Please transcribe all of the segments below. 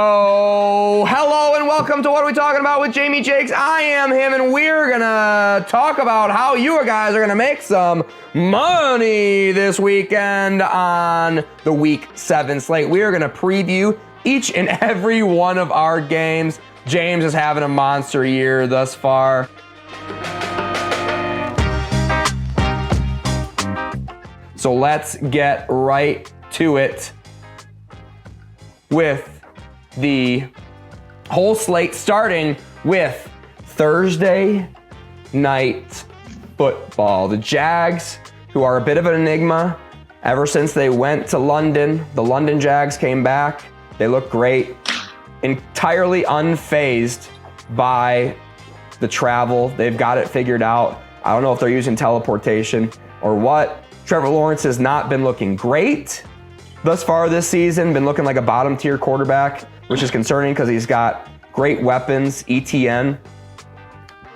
Oh, hello and welcome to What Are We Talking About with Jamie Jakes. I am him, and we're going to talk about how you guys are going to make some money this weekend on the Week 7 slate. We are going to preview each and every one of our games. James is having a monster year thus far. So let's get right to it with the whole slate, starting with Thursday night football. The Jags, who are a bit of an enigma ever since they went to London. The London Jags came back. They look great. Entirely unfazed by the travel. They've got it figured out. I don't know if they're using teleportation or what. Trevor Lawrence has not been looking great thus far this season. Been looking like a bottom tier quarterback, which is concerning because he's got great weapons. ETN,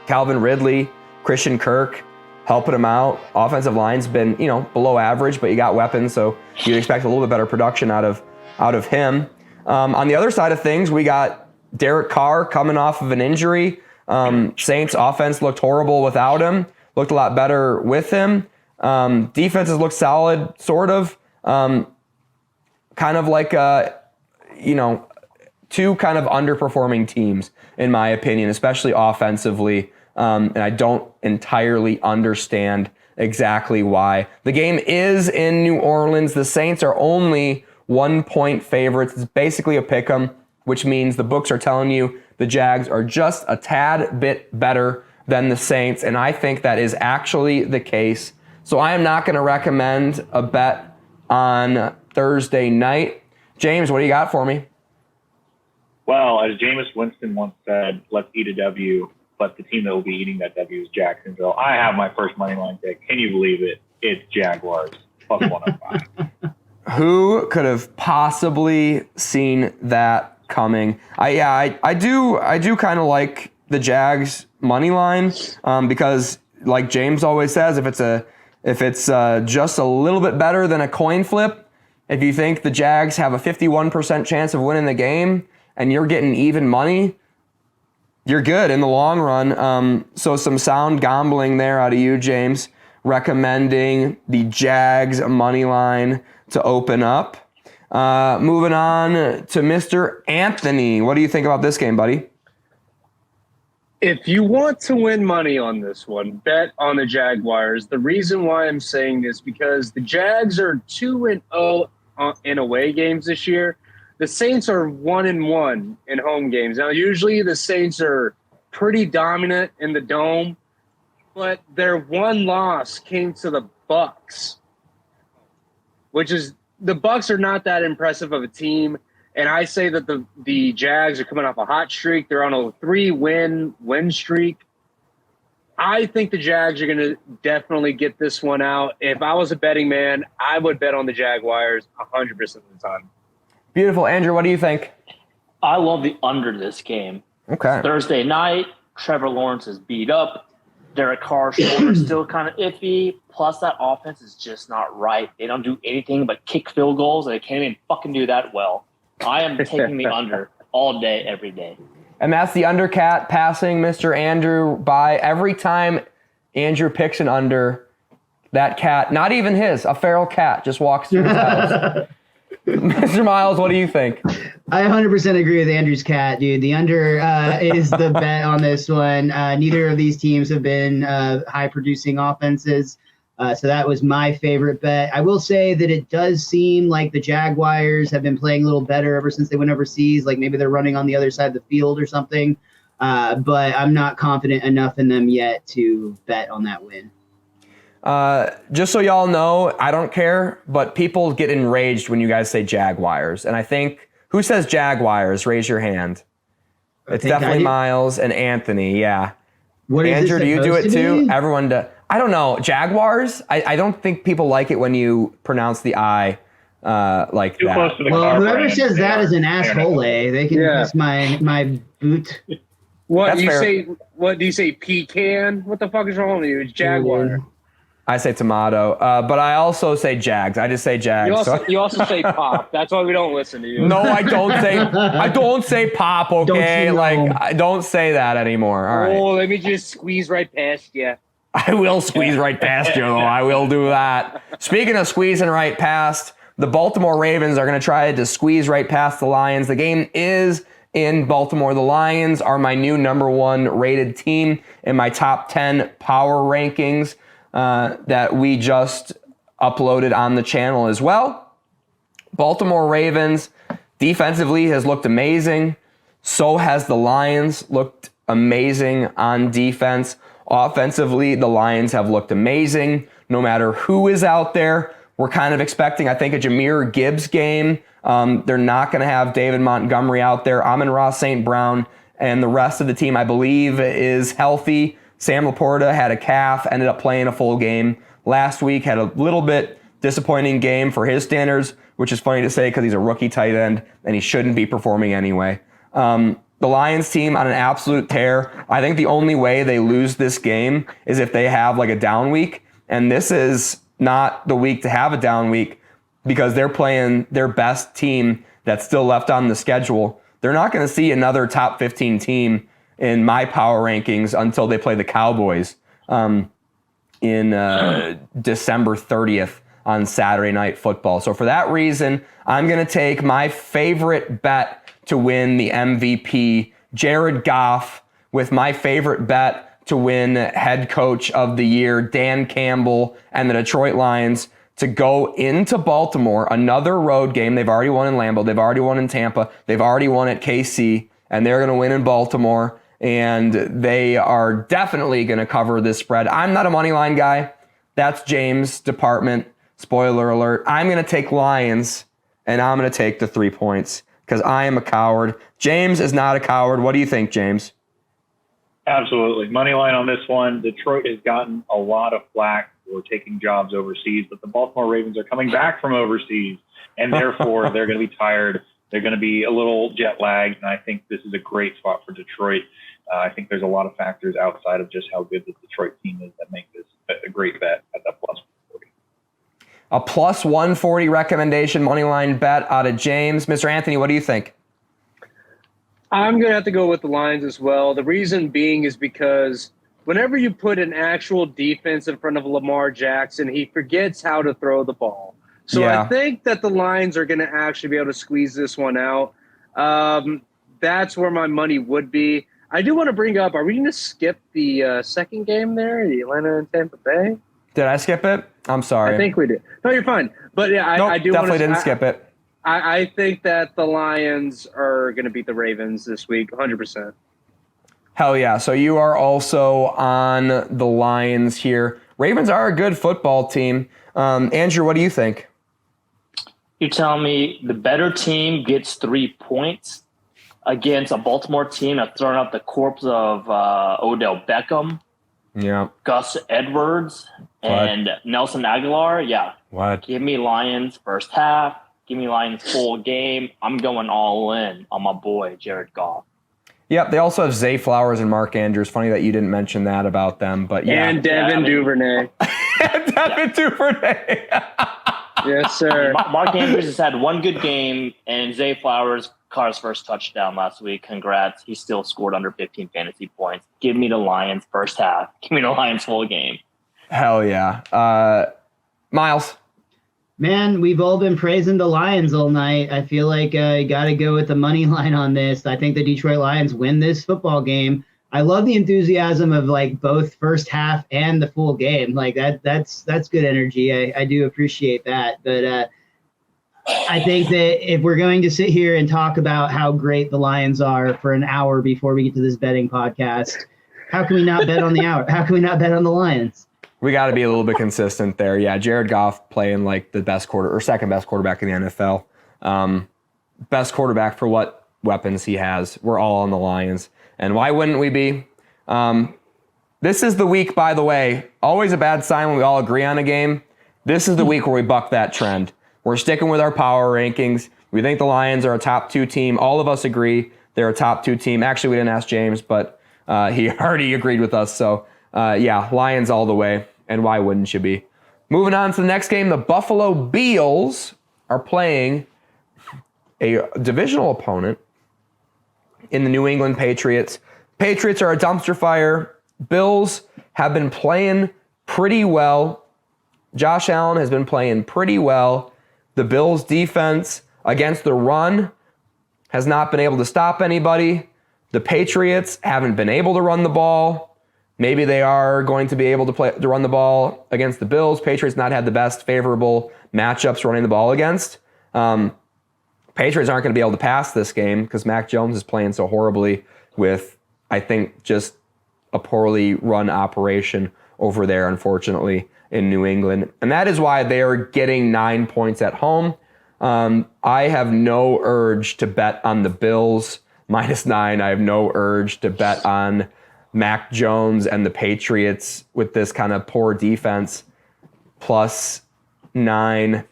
Calvin Ridley, Christian Kirk helping him out. Offensive line's been, below average, but you got weapons, so you'd expect a little bit better production out of him. On the other side of things, we got Derek Carr coming off of an injury. Saints offense looked horrible without him. Looked a lot better with him. Defenses look solid, sort of. Kind of like, two kind of underperforming teams, in my opinion, especially offensively. And I don't entirely understand exactly why. The game is in New Orleans. The Saints are only 1-point favorites. It's basically a pick 'em, which means the books are telling you the Jags are just a tad bit better than the Saints. And I think that is actually the case. So I am not going to recommend a bet on Thursday night. James, what do you got for me? Well, as Jameis Winston once said, let's eat a W, but the team that will be eating that W is Jacksonville. I have my first money line pick. Can you believe it? It's Jaguars, plus 105. Who could have possibly seen that coming? I do kind of like the Jags money line because, like James always says, if it's just a little bit better than a coin flip, if you think the Jags have a 51% chance of winning the game and you're getting even money, you're good in the long run. So some sound gambling there out of you, James, recommending the Jags money line to open up. Moving on to Mr. Anthony. What do you think about this game, buddy? If you want to win money on this one, bet on the Jaguars. The reason why I'm saying this because the Jags are 2-0 in away games this year. The Saints are 1-1 in home games. Now, usually the Saints are pretty dominant in the Dome, but their one loss came to the Bucs, which is the Bucs are not that impressive of a team. And I say that the Jags are coming off a hot streak. They're on a 3-win streak. I think the Jags are going to definitely get this one out. If I was a betting man, I would bet on the Jaguars 100% of the time. Beautiful. Andrew, what do you think? I love the under this game. Okay. Thursday night, Trevor Lawrence is beat up. Derek Carr's shoulder is still kind of iffy. Plus, that offense is just not right. They don't do anything but kick field goals, and they can't even fucking do that well. I am taking the under all day, every day. And that's the undercat passing Mr. Andrew by. Every time Andrew picks an under, that cat, not even his, a feral cat, just walks through his house. Mr. Miles, what do you think? I 100% agree with Andrew's cat, dude. The under is the bet on this one. Neither of these teams have been high-producing offenses, so that was my favorite bet. I will say that it does seem like the Jaguars have been playing a little better ever since they went overseas. Like maybe they're running on the other side of the field or something, but I'm not confident enough in them yet to bet on that win. Just so y'all know, I don't care, but people get enraged when you guys say Jaguars. And I think, who says Jaguars? Raise your hand. It's definitely Miles and Anthony, yeah. Andrew, do you do it too? Everyone does. I don't know. Jaguars? I don't think people like it when you pronounce the I like Too that. close to the Well, car whoever brand, says that is an asshole. fair They can kiss my boot. What That's do you fair. say? What do you say? Pecan? What the fuck is wrong with you? It's Jaguar. I say tomato, but I also say Jags. I just say Jags. You also say pop. That's why we don't listen to you. No, I don't say pop. Okay, I don't say that anymore. All right. Oh, let me just squeeze right past you. I will squeeze right past you, though. I will do that. Speaking of squeezing right past, the Baltimore Ravens are going to try to squeeze right past the Lions. The game is in Baltimore. The Lions are my new number 1 rated team in my top 10 power rankings that we just uploaded on the channel as well. Baltimore Ravens defensively has looked amazing. So has the Lions looked amazing on defense. Offensively, the Lions have looked amazing. No matter who is out there, we're kind of expecting, I think, a Jahmyr Gibbs game. They're not going to have David Montgomery out there. Amon-Ra St. Brown and the rest of the team, I believe, is healthy. Sam Laporta had a calf, ended up playing a full game last week, had a little bit disappointing game for his standards, which is funny to say because he's a rookie tight end and he shouldn't be performing anyway. The Lions team on an absolute tear. I think the only way they lose this game is if they have like a down week, and this is not the week to have a down week because they're playing their best team that's still left on the schedule. They're not going to see another top 15 team in my power rankings until they play the Cowboys in December 30th on Saturday Night Football. So for that reason, I'm going to take my favorite bet to win the MVP, Jared Goff, with my favorite bet to win head coach of the year, Dan Campbell, and the Detroit Lions to go into Baltimore, another road game. They've already won in Lambeau. They've already won in Tampa. They've already won at KC, and they're going to win in Baltimore, and they are definitely going to cover this spread. I'm not a money line guy. That's James' department. Spoiler alert. I'm going to take Lions, and I'm going to take the 3 points because I am a coward. James is not a coward. What do you think, James? Absolutely. Money line on this one. Detroit has gotten a lot of flack for taking jobs overseas, but the Baltimore Ravens are coming back from overseas, and therefore they're going to be tired. They're going to be a little jet lagged, and I think this is a great spot for Detroit. I think there's a lot of factors outside of just how good the Detroit team is that make this a great bet at that plus 140. A plus 140 recommendation money line bet out of James. Mr. Anthony, what do you think? I'm going to have to go with the Lions as well. The reason being is because whenever you put an actual defense in front of Lamar Jackson, he forgets how to throw the ball. So yeah. I think that the Lions are going to actually be able to squeeze this one out. That's where my money would be. I do want to bring up, are we going to skip the second game there, the Atlanta and Tampa Bay? Did I skip it? I'm sorry. I think we did. No, you're fine. But yeah, I do definitely didn't skip it. I think that the Lions are going to beat the Ravens this week, 100%. Hell yeah. So you are also on the Lions here. Ravens are a good football team. Andrew, what do you think? You're telling me the better team gets 3 points against a Baltimore team that's throwing up the corpse of Odell Beckham, Gus Edwards, and Nelson Aguilar? Yeah. What? Give me Lions first half. Give me Lions full game. I'm going all in on my boy, Jared Goff. Yep, they also have Zay Flowers and Mark Andrews. Funny that you didn't mention that about them, but yeah. And Devin Duvernay. Devin Duvernay. Yes, sir. Mark Andrews has had one good game, and Zay Flowers caught his first touchdown last week. Congrats. He still scored under 15 fantasy points. Give me the Lions first half. Give me the Lions full game. Hell yeah. Miles. Man, we've all been praising the Lions all night. I feel like you got to go with the money line on this. I think the Detroit Lions win this football game. I love the enthusiasm of like both first half and the full game. Like that's good energy. I do appreciate that. But I think that if we're going to sit here and talk about how great the Lions are for an hour before we get to this betting podcast, how can we not bet on the hour? How can we not bet on the Lions? We got to be a little bit consistent there. Yeah, Jared Goff playing like the best second best quarterback in the NFL. Best quarterback for what weapons he has. We're all on the Lions. And why wouldn't we be? This is the week, by the way, always a bad sign when we all agree on a game. This is the week where we buck that trend. We're sticking with our power rankings. We think the Lions are a top 2 team. All of us agree they're a top 2 team. Actually, we didn't ask James, but he already agreed with us. So, yeah, Lions all the way. and why wouldn't you be? Moving on to the next game, the Buffalo Bills are playing a divisional opponent in the New England Patriots. Patriots are a dumpster fire. Bills have been playing pretty well. Josh Allen has been playing pretty well. The Bills' defense against the run has not been able to stop anybody. The Patriots haven't been able to run the ball. Maybe they are going to be able to run the ball against the Bills. Patriots not had the best favorable matchups running the ball against. Patriots aren't going to be able to pass this game because Mac Jones is playing so horribly with, I think, just a poorly run operation over there, unfortunately, in New England. And that is why they are getting 9 points at home. I have no urge to bet on the Bills -9. I have no urge to bet on Mac Jones and the Patriots with this kind of poor defense +9.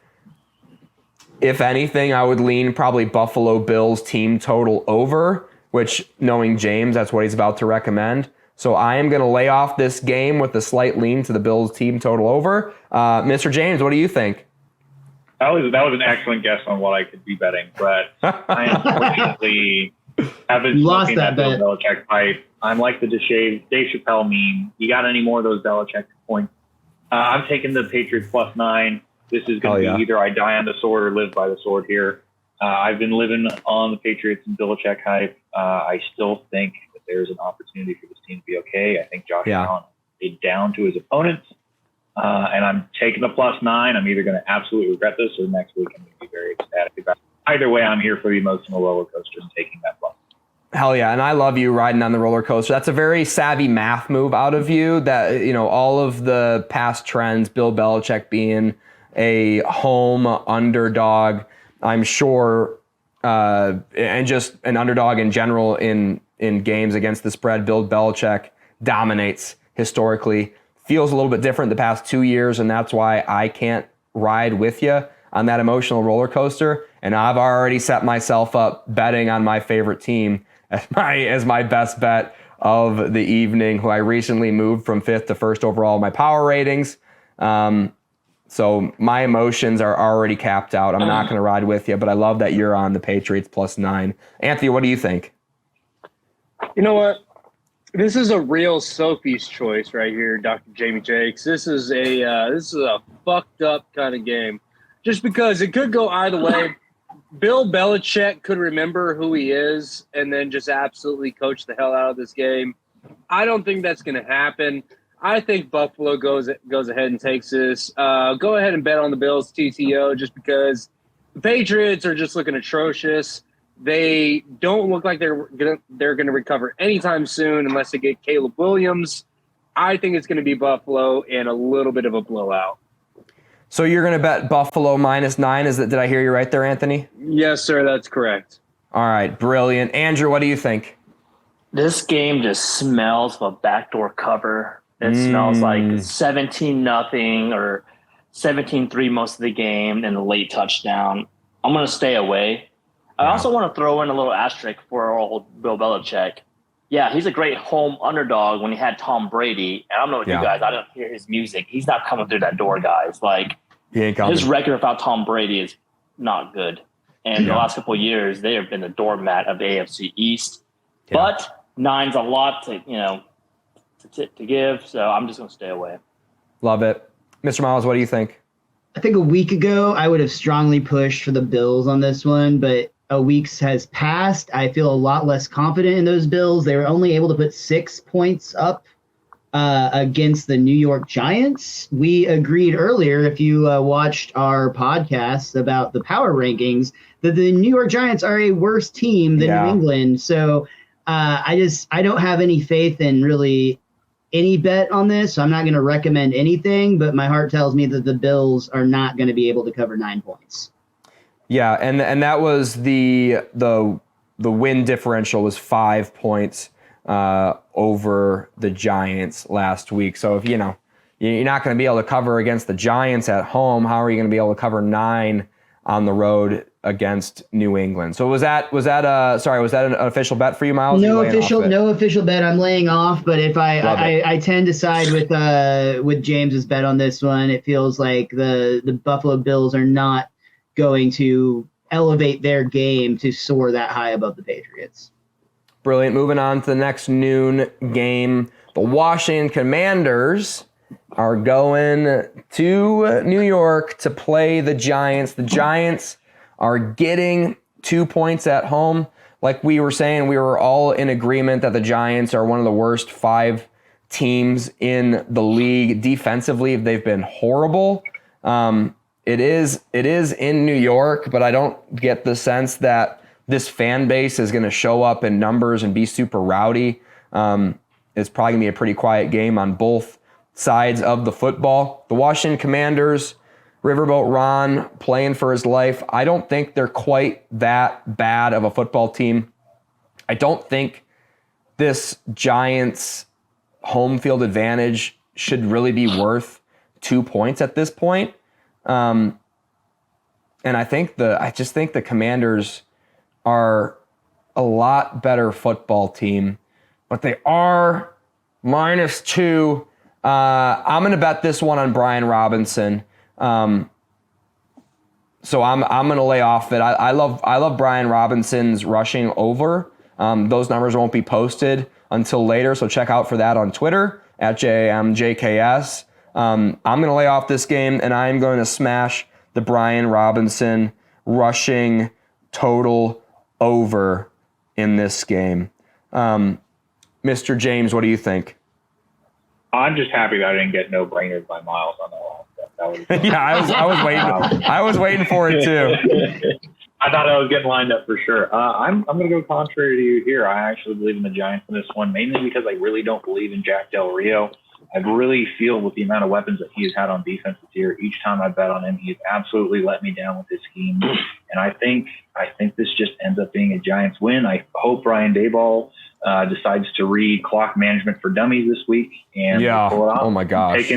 If anything, I would lean probably Buffalo Bills team total over, which, knowing James, that's what he's about to recommend. So I am going to lay off this game with a slight lean to the Bills team total over. Mr. James, what do you think? That was an excellent guess on what I could be betting, but I unfortunately have been smoking that Bill Belichick pipe. I'm like the Dave Chappelle meme. You got any more of those Belichick points? I'm taking the Patriots +9. This is going to be either I die on the sword or live by the sword here. I've been living on the Patriots and Belichick hype. I still think that there's an opportunity for this team to be okay. I think Josh Allen is down to his opponents. And I'm taking the +9. I'm either going to absolutely regret this or next week I'm going to be very ecstatic about it. Either way, I'm here for the emotional roller coaster and taking that +9. Hell yeah, and I love you riding on the roller coaster. That's a very savvy math move out of you that, you know, all of the past trends, Bill Belichick being a home underdog, I'm sure, and just an underdog in general in games against the spread, Bill Belichick dominates historically. Feels a little bit different the past 2 years, and that's why I can't ride with you on that emotional roller coaster. And I've already set myself up betting on my favorite team as my best bet of the evening, who I recently moved from 5th to 1st overall in my power ratings. So my emotions are already capped out. I'm not going to ride with you, but I love that you're on the Patriots +9. Anthony, what do you think? You know what? This is a real Sophie's choice right here, Dr. Jamie Jakes. This is a fucked up kind of game, just because it could go either way. Bill Belichick could remember who he is and then just absolutely coach the hell out of this game. I don't think that's going to happen. I think Buffalo goes ahead and takes this. Go ahead and bet on the Bills TTO just because the Patriots are just looking atrocious. They don't look like they're gonna recover anytime soon unless they get Caleb Williams. I think it's going to be Buffalo and a little bit of a blowout. So you're going to bet Buffalo -9. Did I hear you right there, Anthony? Yes, sir. That's correct. All right, brilliant. Andrew, what do you think? This game just smells of a backdoor cover. It smells like 17-0 or 17-3 most of the game and a late touchdown. I'm going to stay away. I also want to throw in a little asterisk for old Bill Belichick. Yeah, he's a great home underdog when he had Tom Brady. And I don't know what you guys, I don't hear his music. He's not coming through that door, guys. Like, he ain't coming. His record without Tom Brady is not good. And the last couple of years, they have been the doormat of the AFC East. Yeah. But 9's a lot to give, so I'm just going to stay away. Love it. Mr. Miles, what do you think? I think a week ago, I would have strongly pushed for the Bills on this one, but a week has passed. I feel a lot less confident in those Bills. They were only able to put 6 points up against the New York Giants. We agreed earlier, if you watched our podcast about the power rankings, that the New York Giants are a worse team than New England. So I don't have any faith in really any bet on this. So I'm not going to recommend anything, but my heart tells me that the Bills are not going to be able to cover 9 points. Yeah, and that was the win differential was 5 points over the Giants last week. So if you're not going to be able to cover against the Giants at home, how are you going to be able to cover 9 on the road against New England. So was that an official bet for you, Miles? No official bet. I'm laying off, but if I tend to side with James's bet on this one. It feels like the Buffalo Bills are not going to elevate their game to soar that high above the Patriots. Brilliant. Moving on to the next noon game. The Washington Commanders are going to New York to play the Giants. The Giants are getting 2 points at home. Like we were saying, we were all in agreement that the Giants are one of the worst 5 teams in the league. Defensively, they've been horrible. It is in New York, but I don't get the sense that this fan base is going to show up in numbers and be super rowdy. It's probably going to be a pretty quiet game on both sides of the football. The Washington Commanders, Riverboat Ron playing for his life. I don't think they're quite that bad of a football team. I don't think this Giants home field advantage should really be worth 2 points at this point. And I just think the Commanders are a lot better football team, but they are -2. I'm going to bet this one on Brian Robinson. So I'm going to lay off it. I love Brian Robinson's rushing over. Those numbers won't be posted until later, so check out for that on Twitter at JMJKS. I'm going to lay off this game, and I'm going to smash the Brian Robinson rushing total over in this game. Mr. James, what do you think? I'm just happy that I didn't get no brainers by Miles on that last step. Yeah, I was waiting. I was waiting for it too. I thought I was getting lined up for sure. I'm going to go contrary to you here. I actually believe in the Giants in this one, mainly because I really don't believe in Jack Del Rio. I really feel with the amount of weapons that he has had on defense this year, each time I bet on him, he has absolutely let me down with his scheme. And I think this just ends up being a Giants win. I hope Brian Daboll decides to read clock management for dummies this week and pull it off. Oh my gosh.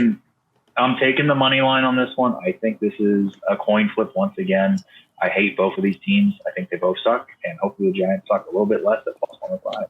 I'm taking the money line on this one. I think this is a coin flip once again. I hate both of these teams. I think they both suck, and hopefully the Giants suck a little bit less at +105.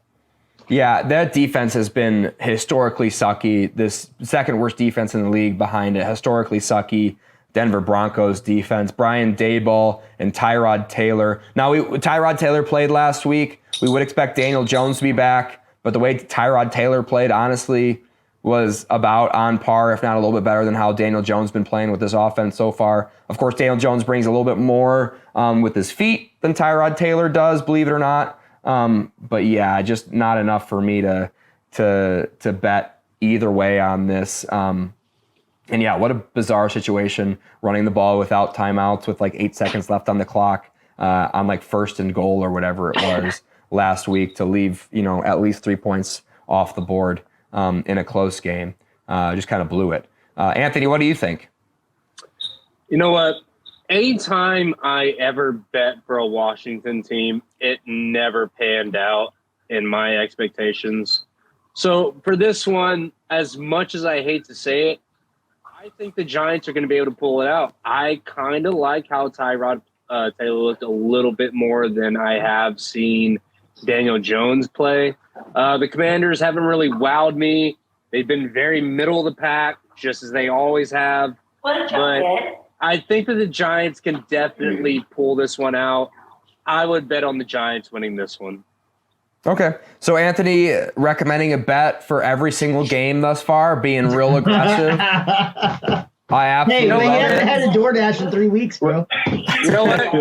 Yeah, that defense has been historically sucky. This second worst defense in the league behind it, historically sucky Denver Broncos defense. Brian Daboll and Tyrod Taylor. Now, Tyrod Taylor played last week. We would expect Daniel Jones to be back, but the way Tyrod Taylor played, honestly, was about on par, if not a little bit better than how Daniel Jones been playing with this offense so far. Of course, Daniel Jones brings a little bit more with his feet than Tyrod Taylor does, believe it or not. But yeah, just not enough for me to bet either way on this. And yeah, what a bizarre situation, running the ball without timeouts with like 8 seconds left on the clock on like 1st and goal or whatever it was last week to leave, at least 3 points off the board in a close game. Just kind of blew it. Anthony, what do you think? You know what? Anytime I ever bet for a Washington team, it never panned out in my expectations. So for this one, as much as I hate to say it, I think the Giants are going to be able to pull it out. I kind of like how Tyrod Taylor looked a little bit more than I have seen Daniel Jones play. The Commanders haven't really wowed me. They've been very middle of the pack, just as they always have. But I think that the Giants can definitely pull this one out. I would bet on the Giants winning this one. Okay. So Anthony recommending a bet for every single game thus far, being real aggressive. I absolutely love it. Hey, we haven't had a DoorDash in 3 weeks, bro. You know what?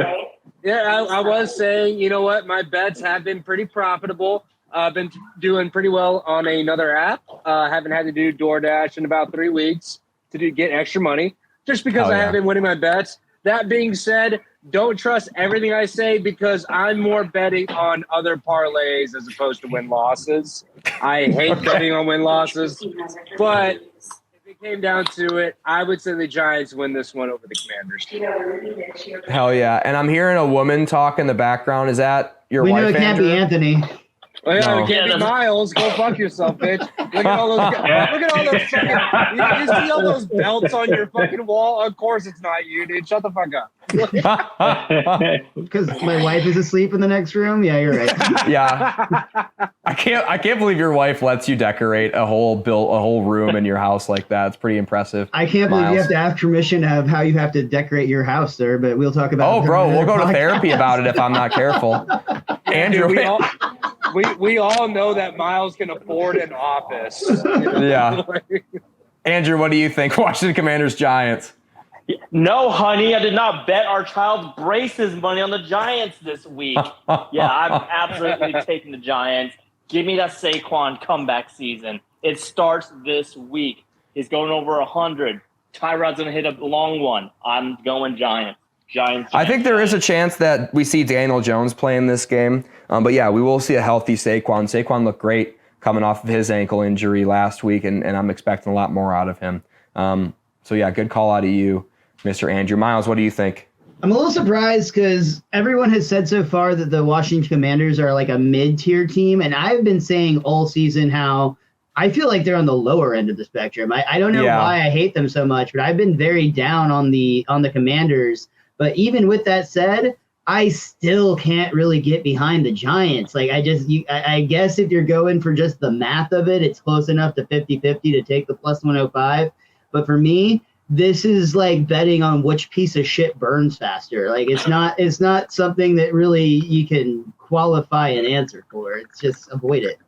Yeah, I was saying, you know what? My bets have been pretty profitable. I've been doing pretty well on another app. Haven't had to do DoorDash in about 3 weeks to get extra money, just because I have been winning my bets. That being said, don't trust everything I say because I'm more betting on other parlays as opposed to win-losses. I hate betting on win-losses, but if it came down to it, I would say the Giants win this one over the Commanders. Hell yeah. And I'm hearing a woman talk in the background. Is that your wife, We know it can't Andrew? be Anthony. Well, yeah, No. we can't be Miles. Go fuck yourself, bitch. Look at all those. Look at all those fucking. You see all those belts on your fucking wall? Of course, it's not you, dude. Shut the fuck up. Because my wife is asleep in the next room. Yeah, you're right. Yeah. I can't believe your wife lets you decorate a whole room in your house like that. It's pretty impressive. I can't believe Miles. you have to ask permission of how you have to decorate your house, sir. But we'll talk about. Oh, it bro, in we'll go another to podcast. therapy about it if I'm not careful. Andrew, Dude, we all know that Miles can afford an office. Yeah. Andrew, what do you think? Washington Commanders Giants. No, honey, I did not bet our child's braces money on the Giants this week. Yeah, I'm absolutely taking the Giants. Give me that Saquon comeback season. It starts this week. He's going over 100. Tyrod's going to hit a long one. I'm going Giants. Giants. I think there is a chance that we see Daniel Jones play in this game. But yeah, we will see a healthy Saquon. Saquon looked great coming off of his ankle injury last week, and I'm expecting a lot more out of him. So yeah, good call out of you, Mr. Andrew. Miles, what do you think? I'm a little surprised because everyone has said so far that the Washington Commanders are like a mid-tier team, and I've been saying all season how I feel like they're on the lower end of the spectrum. I don't know why I hate them so much, but I've been very down on the Commanders. But even with that said, I still can't really get behind the Giants. Like I guess if you're going for just the math of it, it's close enough to 50-50 to take the plus 105. But for me, this is like betting on which piece of shit burns faster. Like it's not something that really you can qualify an answer for. It's just avoid it.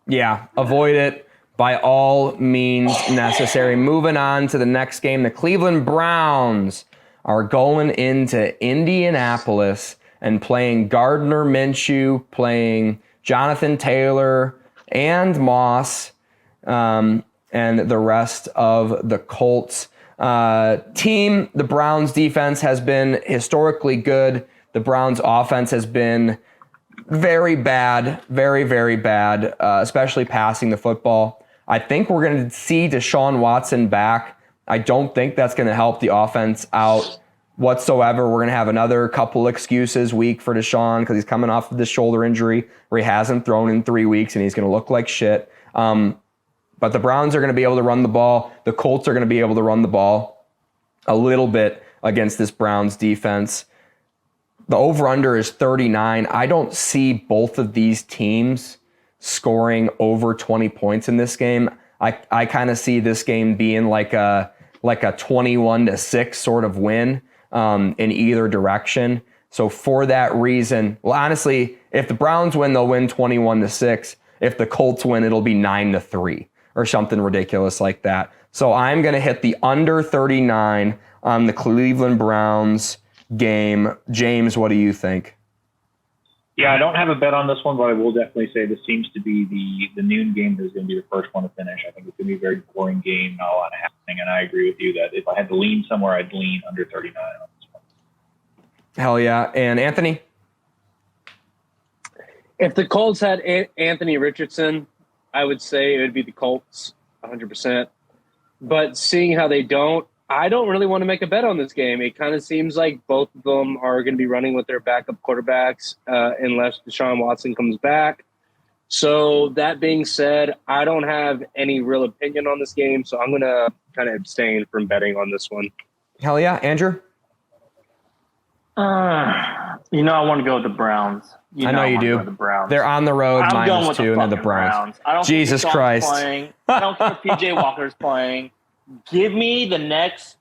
Yeah, avoid it by all means necessary. Moving on to the next game, the Cleveland Browns are going into Indianapolis and playing Gardner Minshew, playing Jonathan Taylor and Moss, and the rest of the Colts team. The Browns defense has been historically good. The Browns offense has been very bad, very, very bad, especially passing the football. I think we're going to see Deshaun Watson back. I don't think that's going to help the offense out whatsoever. We're going to have another couple excuses week for Deshaun because he's coming off of this shoulder injury where he hasn't thrown in 3 weeks and he's going to look like shit. But the Browns are going to be able to run the ball. The Colts are going to be able to run the ball a little bit against this Browns defense. The over-under is 39. I don't see both of these teams scoring over 20 points in this game. I kind of see this game being like a 21-6 sort of win in either direction. So for that reason, well, honestly, if the Browns win, they'll win 21-6. If the Colts win, it'll be 9-3 or something ridiculous like that. So I'm going to hit the under 39 on the Cleveland Browns game. James, what do you think? Yeah, I don't have a bet on this one, but I will definitely say this seems to be the noon game that is going to be the first one to finish. I think it's going to be a very boring game, not a lot happening, and I agree with you that if I had to lean somewhere, I'd lean under 39 on this one. Hell yeah. And Anthony? If the Colts had Anthony Richardson, I would say it would be the Colts 100%. But seeing how they don't, I don't really want to make a bet on this game. It kind of seems like both of them are going to be running with their backup quarterbacks unless Deshaun Watson comes back. So that being said, I don't have any real opinion on this game, so I'm going to kind of abstain from betting on this one. Hell yeah. Andrew? I want to go with the Browns. I know you do. The Browns. They're on the road, I'm going -2, with the and then the fucking Browns. I don't Jesus care if Christ. Playing. I don't care if PJ Walker's playing. Give me the next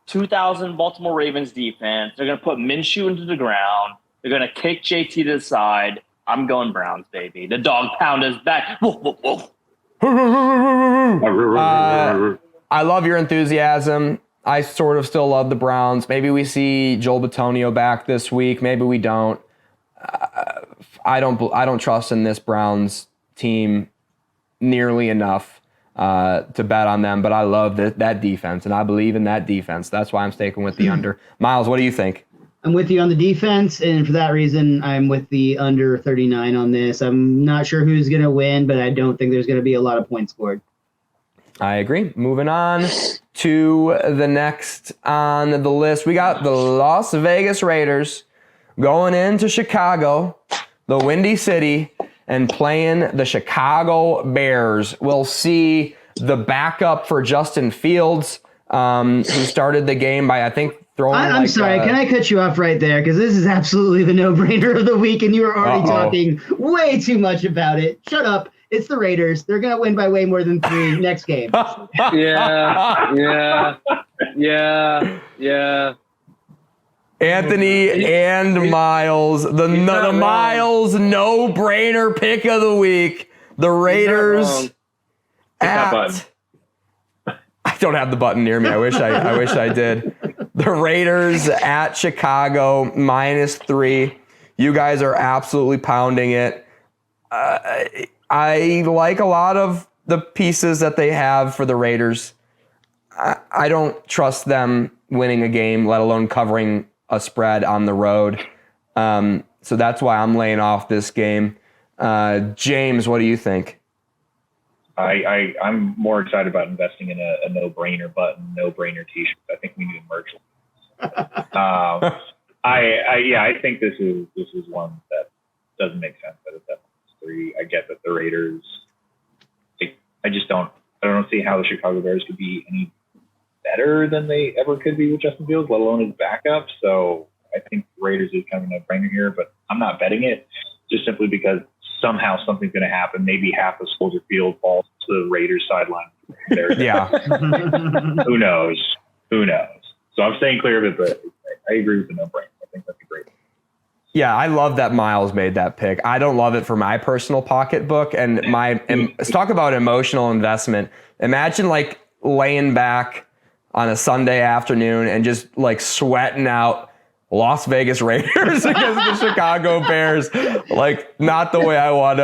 2000 Baltimore Ravens defense. They're going to put Minshew into the ground. They're going to kick JT to the side. I'm going Browns, baby. The dog pound is back. Woof, woof, woof. I love your enthusiasm. I sort of still love the Browns. Maybe we see Joel Bitonio back this week. Maybe we don't. I don't trust in this Browns team nearly enough to bet on them, but I love that defense, and I believe in that defense. That's why I'm sticking with the under. Miles, what do you think? I'm with you on the defense, and for that reason, I'm with the under 39 on this. I'm not sure who's going to win, but I don't think there's going to be a lot of points scored. I agree. Moving on to the next on the list. We got the Las Vegas Raiders going into Chicago, the Windy City, and playing the Chicago Bears. We'll see the backup for Justin Fields, who started the game by, I think, throwing. I'm sorry, can I cut you off right there? Because this is absolutely the no-brainer of the week, and you are already talking way too much about it. Shut up. It's the Raiders. They're going to win by way more than 3 next game. Yeah. Anthony and Miles, the Miles no-brainer pick of the week. The Raiders at. I don't have the button near me. I wish I did. The Raiders at Chicago -3. You guys are absolutely pounding it. I like a lot of the pieces that they have for the Raiders. I don't trust them winning a game, let alone covering a spread on the road. So that's why I'm laying off this game. James, what do you think? I'm more excited about investing in a no-brainer button, no-brainer t-shirt. I think we need a merch. I think this is one that doesn't make sense. That it's at -3. I get that the Raiders. I don't see how the Chicago Bears could be any better than they ever could be with Justin Fields, let alone his backup. So I think the Raiders is kind of a no-brainer here, but I'm not betting it just simply because somehow something's going to happen. Maybe half of Soldier Field falls to the Raiders sideline. Yeah. Who knows? So I'm staying clear of it, but I agree with the no-brainer. I think that's a great one. Yeah, I love that Miles made that pick. I don't love it for my personal pocketbook and let's talk about emotional investment. Imagine like laying back on a Sunday afternoon and just like sweating out Las Vegas Raiders against the Chicago Bears. Like not the way I want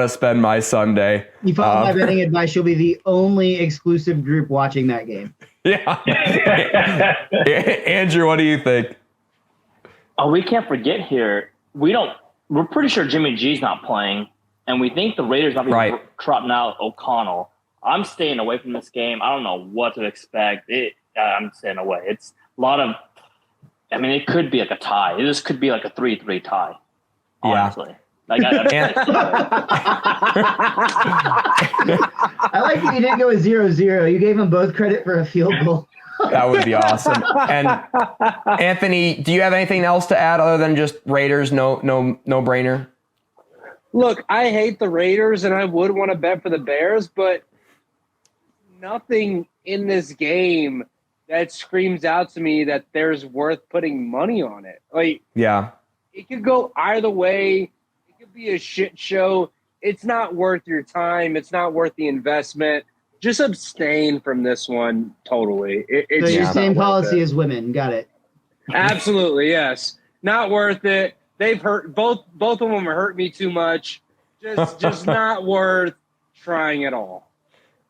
to spend my Sunday. You follow my betting advice, you'll be the only exclusive group watching that game. Yeah. Andrew, what do you think? Oh, we can't forget here. We're pretty sure Jimmy G's not playing, and we think the Raiders might be trotting out O'Connell. I'm staying away from this game. I don't know what to expect. I'm staying away. It's a lot of. I mean, it could be like a tie. This could be like a 3-3 tie. Honestly. Yeah. Like I like that you didn't go with 0-0. You gave them both credit for a field goal. That would be awesome. And Anthony, do you have anything else to add other than just Raiders no brainer? Look, I hate the Raiders and I would want to bet for the Bears, but nothing in this game that screams out to me that there's worth putting money on it. Like, yeah, it could go either way. It could be a shit show. It's not worth your time. It's not worth the investment. Just abstain from this one totally. It's so your same policy it. as women. Got it. Absolutely, yes. Not worth it. They've hurt both of them hurt me too much. Just not worth trying at all.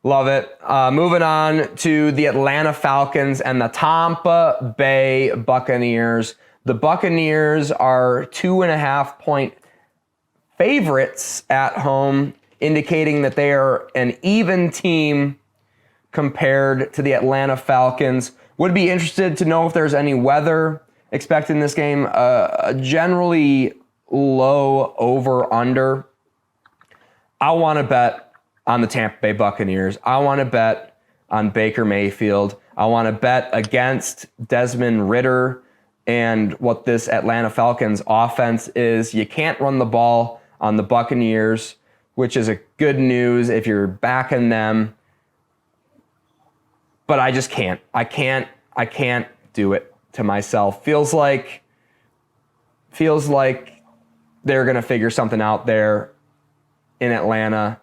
Love it. Moving on to the Atlanta Falcons and the Tampa Bay Buccaneers. The Buccaneers are 2.5-point favorites at home, indicating that they are an even team compared to the Atlanta Falcons. Would be interested to know if there's any weather expected in this game. Generally low over-under. I want to bet on the Tampa Bay Buccaneers. I want to bet on Baker Mayfield. I want to bet against Desmond Ridder and what this Atlanta Falcons offense is. You can't run the ball on the Buccaneers, which is a good news if you're backing them. But I just can't. I can't do it to myself. Feels like they're going to figure something out there in Atlanta,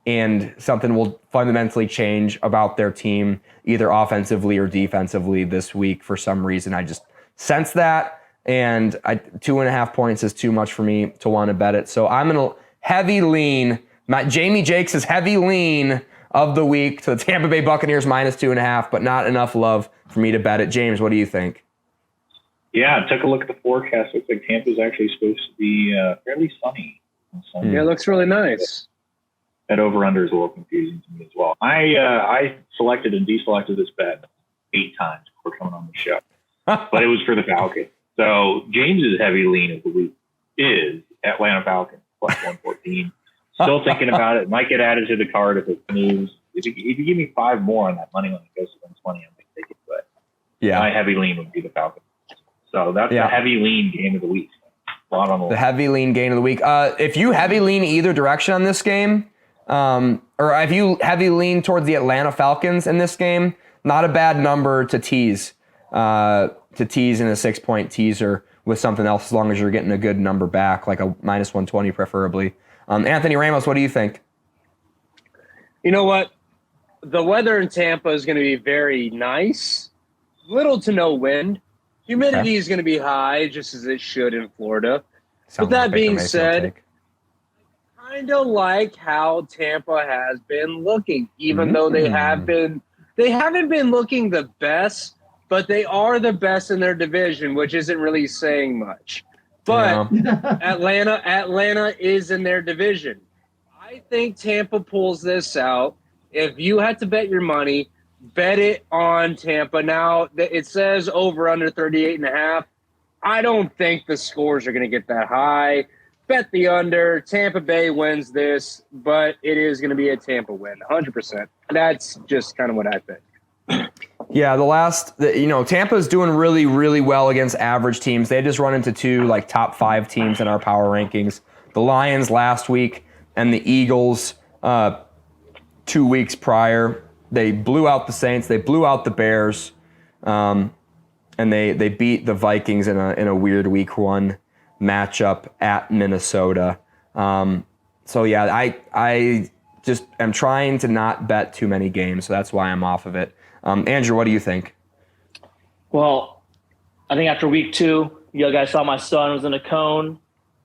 and something will fundamentally change about their team, either offensively or defensively this week for some reason. I just sense that, and 2.5 points is too much for me to want to bet it. So I'm going to heavy lean, Jamie Jakes' heavy lean of the week to the Tampa Bay Buccaneers -2.5, but not enough love for me to bet it. James, what do you think? Yeah, I took a look at the forecast. Looks like Tampa's actually supposed to be fairly sunny. Yeah, it looks really nice. That over-under is a little confusing to me as well. I selected and deselected this bet 8 times before coming on the show, but it was for the Falcons. So James's heavy lean of the week is Atlanta Falcons plus 114. Still thinking about it. Might get added to the card if it moves. If you give me 5 more on that money when it goes to 120, I might take it. But my heavy lean would be the Falcons. So that's the heavy lean game of the week. The heavy lean game of the week. If you heavy lean either direction on this game, or if you heavy lean towards the Atlanta Falcons in this game, not a bad number to tease. To tease in a 6-point teaser with something else, as long as you're getting a good number back, like a minus 120 preferably. Anthony Ramos, what do you think? You know what? The weather in Tampa is going to be very nice. Little to no wind. Humidity is going to be high, just as it should in Florida. With that being said, kind of like how Tampa has been looking, even though they haven't been looking the best, but they are the best in their division, which isn't really saying much. But Atlanta is in their division. I think Tampa pulls this out. If you had to bet your money, bet it on Tampa. Now, it says over under 38.5. I don't think the scores are going to get that high. Bet the under. Tampa Bay wins this, but it is going to be a Tampa win, 100%. That's just kind of what I think. Yeah, Tampa's doing really, really well against average teams. They just run into 2 top 5 teams in our power rankings. The Lions last week and the Eagles 2 weeks prior. They blew out the Saints. They blew out the Bears, and they beat the Vikings in a weird week 1 matchup at Minnesota. I just am trying to not bet too many games, so that's why I'm off of it. Andrew, what do you think? Well, I think after week 2, you guys saw my son was in a cone.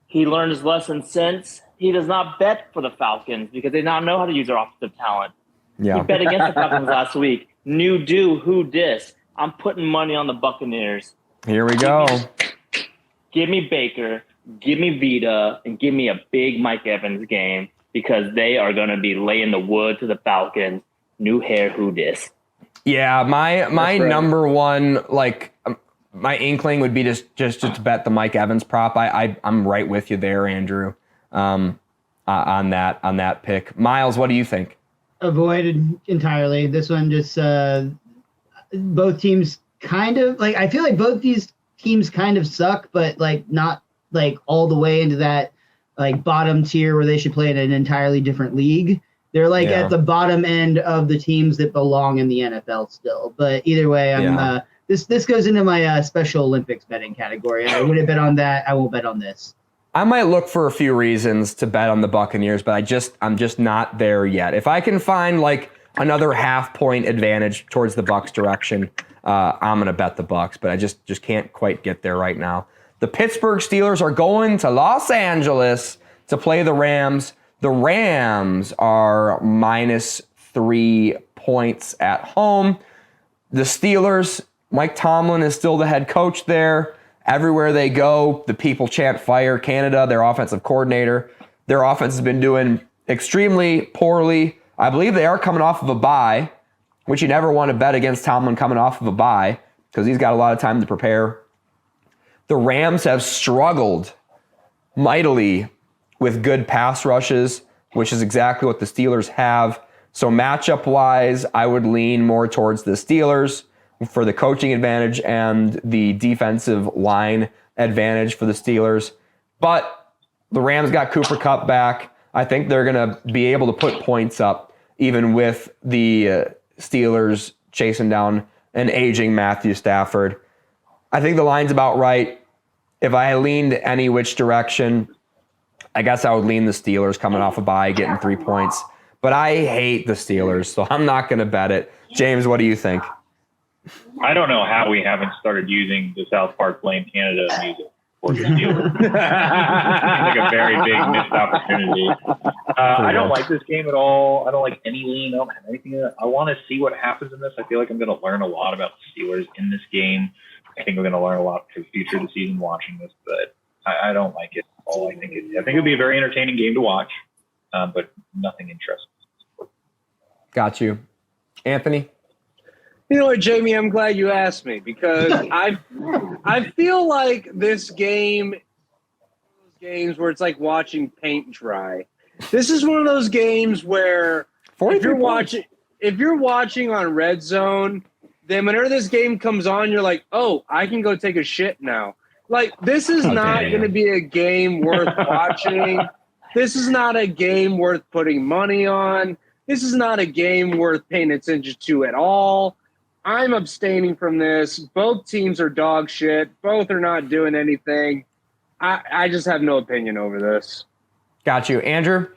He learned his lesson since. He does not bet for the Falcons because they now know how to use their offensive talent. Yeah. He bet against the Falcons last week. New do, who dis. I'm putting money on the Buccaneers. Here we go. Give me Baker, give me Vita, and give me a big Mike Evans game because they are going to be laying the wood to the Falcons. New hair, who dis. Yeah, my number one, my inkling would be just to bet the Mike Evans prop. I'm right with you there, Andrew, on that pick. Miles, what do you think? Avoided entirely. This one just both teams kind of I feel like both these teams kind of suck, but not all the way into that bottom tier where they should play in an entirely different league. They're at the bottom end of the teams that belong in the NFL still. But either way, I'm this goes into my Special Olympics betting category. I wouldn't bet on that. I won't bet on this. I might look for a few reasons to bet on the Buccaneers, but I'm just not there yet. If I can find another half-point advantage towards the Bucs direction, I'm gonna bet the Bucs, but I just can't quite get there right now. The Pittsburgh Steelers are going to Los Angeles to play the Rams. The Rams are -3 points at home. The Steelers, Mike Tomlin is still the head coach there. Everywhere they go, the people chant fire Canada, their offensive coordinator. Their offense has been doing extremely poorly. I believe they are coming off of a bye, which you never want to bet against Tomlin coming off of a bye because he's got a lot of time to prepare. The Rams have struggled mightily with good pass rushes, which is exactly what the Steelers have. So matchup-wise, I would lean more towards the Steelers for the coaching advantage and the defensive line advantage for the Steelers. But the Rams got Cooper Kupp back. I think they're going to be able to put points up, even with the Steelers chasing down an aging Matthew Stafford. I think the line's about right. If I leaned any which direction, I guess I would lean the Steelers coming off a bye, getting 3 points. But I hate the Steelers, so I'm not going to bet it. James, what do you think? I don't know how we haven't started using the South Park Blame Canada music for the Steelers. Seems like a very big missed opportunity. I don't like this game at all. I don't like any lean. I don't have anything. I want to see what happens in this. I feel like I'm going to learn a lot about the Steelers in this game. I think we're going to learn a lot for the future of the season watching this, but I don't like it at all. I think it'll be a very entertaining game to watch, but nothing interesting. Got you. Anthony? You know what, Jamie? I'm glad you asked me because I feel like this game games where it's like watching paint dry. This is one of those games where if you're watching on Red Zone, then whenever this game comes on, you're like, oh, I can go take a shit now. Like, this is not going to be a game worth watching. This is not a game worth putting money on. This is not a game worth paying attention to at all. I'm abstaining from this. Both teams are dog shit. Both are not doing anything. I just have no opinion over this. Got you. Andrew?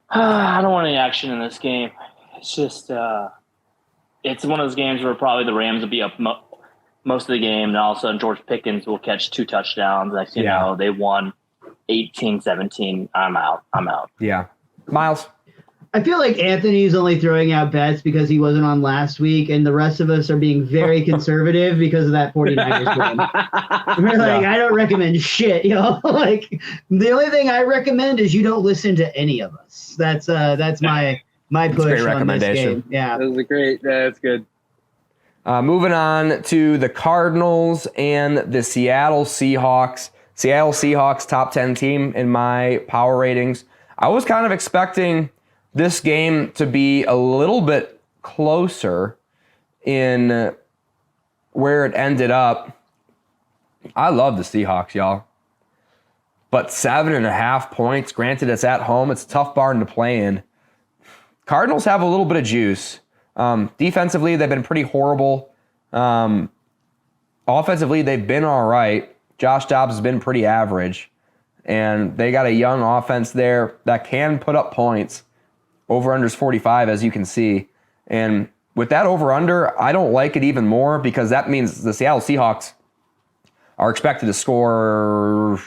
I don't want any action in this game. It's just it's one of those games where probably the Rams will be up most of the game, and all of a sudden George Pickens will catch 2 touchdowns. Next thing you know, they won 18-17. I'm out. Yeah. Miles? I feel like Anthony's only throwing out bets because he wasn't on last week, and the rest of us are being very conservative because of that 49ers game. We're like, I don't recommend shit, Like, the only thing I recommend is you don't listen to any of us. That's my push on this game. Yeah, that's good. Moving on to the Cardinals and the Seattle Seahawks. Seattle Seahawks, top 10 team in my power ratings. I was kind of expecting this game to be a little bit closer in where it ended up. I love the Seahawks, y'all. But 7.5 points, granted it's at home, it's a tough barn to play in. Cardinals have a little bit of juice. Defensively, they've been pretty horrible. Offensively, they've been all right. Josh Dobbs has been pretty average. And they got a young offense there that can put up points. Over-under's 45, as you can see. And with that over-under, I don't like it even more because that means the Seattle Seahawks are expected to score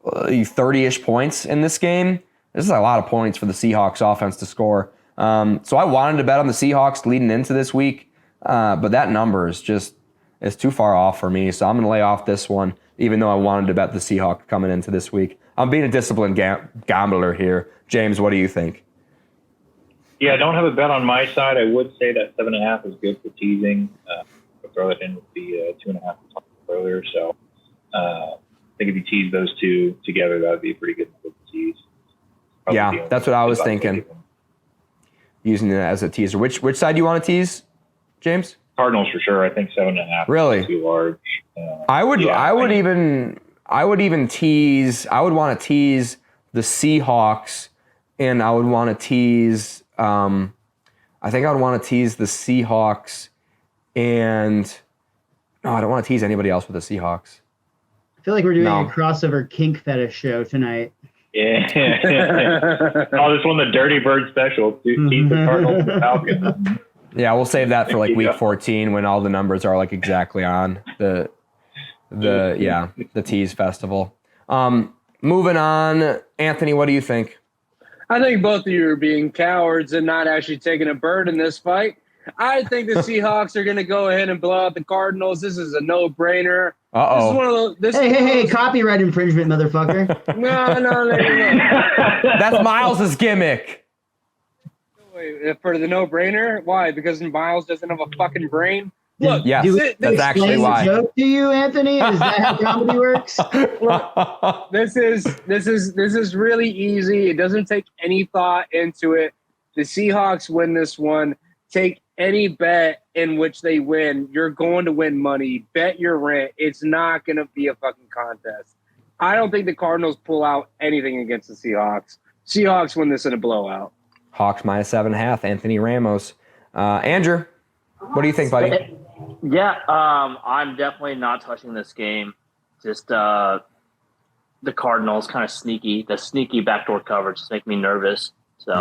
30-ish points in this game. This is a lot of points for the Seahawks offense to score. So I wanted to bet on the Seahawks leading into this week, but that number is too far off for me. So I'm going to lay off this one, even though I wanted to bet the Seahawks coming into this week. I'm being a disciplined gambler here. James, what do you think? Yeah, I don't have a bet on my side. I would say that 7.5 is good for teasing. I'll throw it in with the 2.5 we talked about earlier. So I think if you tease those two together, that would be a pretty good tease. Yeah, that's what I was thinking. Using it as a teaser. Which side do you want to tease, James? Cardinals for sure. I think 7.5 really is too large. I would even tease. I would want to tease the Seahawks, and I would want to tease. I think I would want to tease the Seahawks, and no, I don't want to tease anybody else with the Seahawks. I feel like we're doing a crossover kink fetish show tonight. Yeah. This one, the Dirty Bird special. Tease the Cardinals and Falcons. Yeah, we'll save that for like week 14 when all the numbers are like exactly on the tease festival. Moving on, Anthony, what do you think? I think both of you are being cowards and not actually taking a bird in this fight. I think the Seahawks are going to go ahead and blow out the Cardinals. This is a no-brainer. Uh-oh. This is one of those. Hey, copyright infringement, motherfucker. No. That's Miles's gimmick. Wait, for the no-brainer? Why? Because Miles doesn't have a fucking brain? Look, yes, that's actually why. Joke to you, Anthony? Is that how comedy works? Look, this is really easy. It doesn't take any thought into it. The Seahawks win this one. Take any bet in which they win. You're going to win money. Bet your rent. It's not going to be a fucking contest. I don't think the Cardinals pull out anything against the Seahawks. Seahawks win this in a blowout. Hawks minus 7.5. Anthony Ramos. Andrew, what do you think, buddy? Yeah, I'm definitely not touching this game. Just the Cardinals kind of sneaky. The sneaky backdoor coverage just make me nervous. So,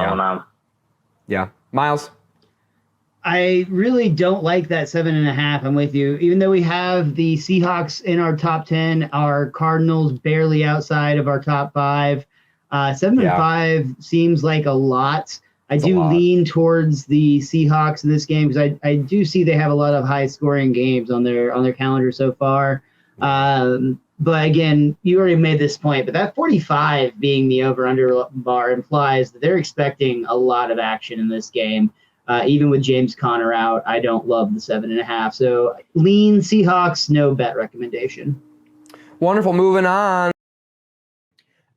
yeah. Miles? I really don't like that 7.5. I'm with you. Even though we have the Seahawks in our top 10, our Cardinals barely outside of our top 5. 7.5 seems like a lot. I do lean towards the Seahawks in this game because I do see they have a lot of high-scoring games on their calendar so far. But again, you already made this point, but that 45 being the over-under bar implies that they're expecting a lot of action in this game. Even with James Conner out, I don't love the 7.5. So lean Seahawks, no bet recommendation. Wonderful. Moving on.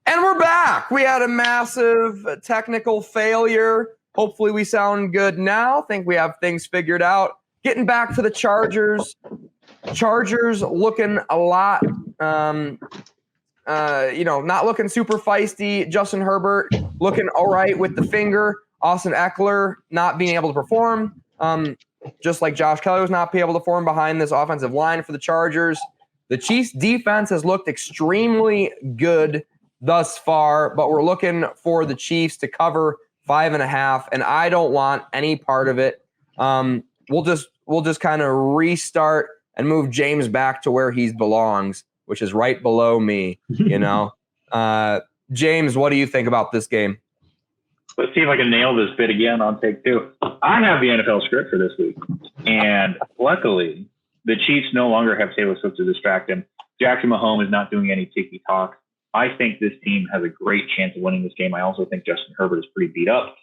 And we're back. We had a massive technical failure. Hopefully we sound good now. Think we have things figured out. Getting back to the Chargers. Chargers looking a lot, not looking super feisty. Justin Herbert looking all right with the finger. Austin Eckler not being able to perform, just like Josh Kelly was not being able to perform behind this offensive line for the Chargers. The Chiefs' defense has looked extremely good thus far, but we're looking for the Chiefs to cover 5.5, and I don't want any part of it. We'll just kind of restart and move James back to where he belongs, which is right below me. James, what do you think about this game? Let's see if I can nail this bit again on take two. I have the NFL script for this week, and luckily, the Chiefs no longer have Taylor Swift to distract him. Jackson Mahomes is not doing any tiki talk. I think this team has a great chance of winning this game. I also think Justin Herbert is pretty beat up.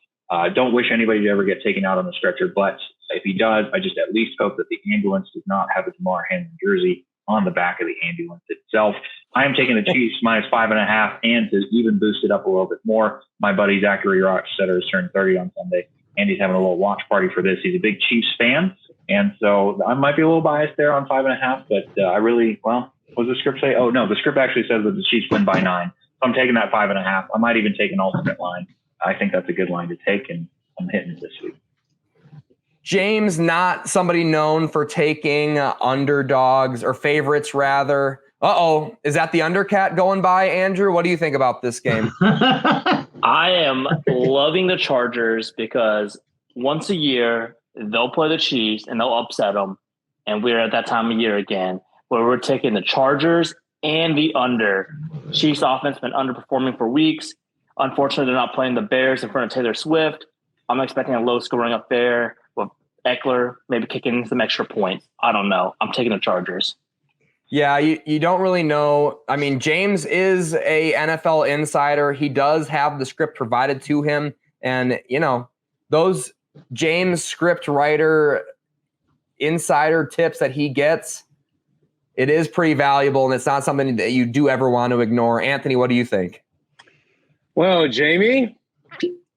Don't wish anybody to ever get taken out on the stretcher, but if he does, I just at least hope that the ambulance does not have a Damar Hamlin jersey on the back of the ambulance itself. I am taking the Chiefs minus 5.5, and to even boost it up a little bit more, my buddy Zachary Rochsetter has turned 30 on Sunday, and he's having a little watch party for this. He's a big Chiefs fan, and so I might be a little biased there on 5.5, but I really, what does the script say? Oh, no, the script actually says that the Chiefs win by 9. So I'm taking that 5.5. I might even take an alternate line. I think that's a good line to take, and I'm hitting it this week. James, not somebody known for taking underdogs or favorites, rather. Is that the Undercat going by, Andrew? What do you think about this game? I am loving the Chargers because once a year, they'll play the Chiefs and they'll upset them. And we're at that time of year again where we're taking the Chargers and the under. Chiefs offense been underperforming for weeks. Unfortunately, they're not playing the Bears in front of Taylor Swift. I'm expecting a low scoring affair with Eckler maybe kicking some extra points. I don't know. I'm taking the Chargers. Yeah, you don't really know. I mean, James is a NFL insider. He does have the script provided to him. And, those James script writer insider tips that he gets, it is pretty valuable, and it's not something that you do ever want to ignore. Anthony, what do you think? Well, Jamie,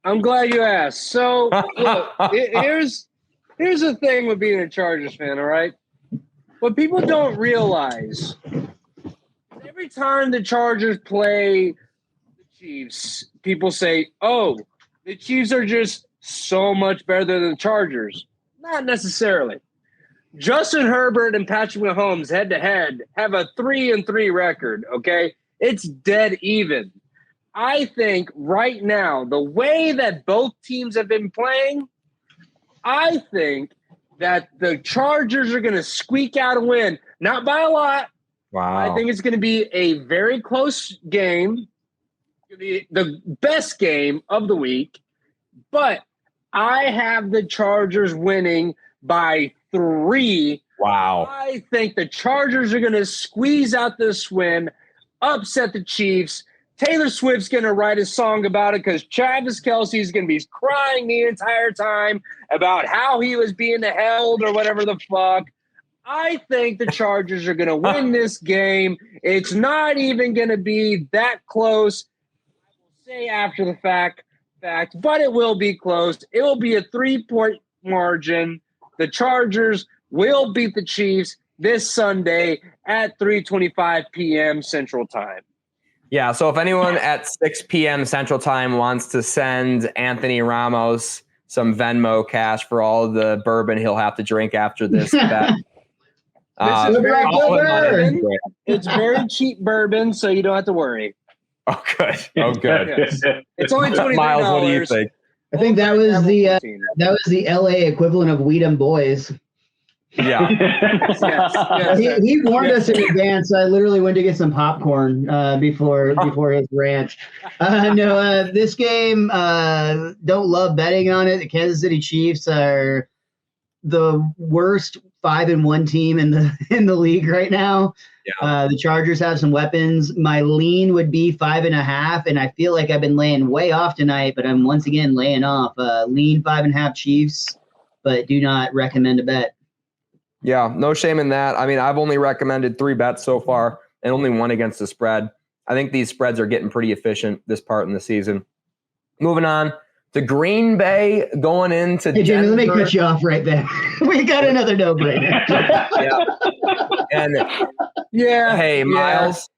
I'm glad you asked. So, look, here's the thing with being a Chargers fan, all right? What people don't realize, every time the Chargers play the Chiefs, people say, oh, the Chiefs are just so much better than the Chargers. Not necessarily. Justin Herbert and Patrick Mahomes head-to-head have a 3-3 record, okay? It's dead even. I think right now, the way that both teams have been playing, I think that the Chargers are going to squeak out a win. Not by a lot. Wow. I think it's going to be a very close game. It's going to be the best game of the week. But I have the Chargers winning by 3. Wow. I think the Chargers are going to squeeze out this win, upset the Chiefs. Taylor Swift's going to write a song about it because Travis Kelce is going to be crying the entire time about how he was being held or whatever the fuck. I think the Chargers are going to win this game. It's not even going to be that close. I will say after the fact, but it will be close. It will be a 3-point margin. The Chargers will beat the Chiefs this Sunday at 3:25 p.m. Central Time. Yeah, so if anyone at 6 p.m. Central Time wants to send Anthony Ramos some Venmo cash for all the bourbon he'll have to drink after this bet. This is very good bourbon. It's very cheap bourbon, so you don't have to worry. Oh, good. Oh, good. Yes. It's only $23. Miles, what do you think? I think that was the LA equivalent of Weedham Boys. Yeah. Yes. He warned us in advance. I literally went to get some popcorn before his rant. This game, don't love betting on it. The Kansas City Chiefs are the worst 5-1 team in the league right now. Yeah. The Chargers have some weapons. My lean would be 5.5, and I feel like I've been laying way off tonight, but I'm once again laying off. Lean 5.5 Chiefs, but do not recommend a bet. Yeah, no shame in that. I mean, I've only recommended 3 bets so far. and only 1 against the spread. I think these spreads are getting pretty efficient this part in the season. Moving on to Green Bay going into Hey, Jamie, Denver. let me cut you off right there. We got another no-brainer. And Yeah. hey, Miles,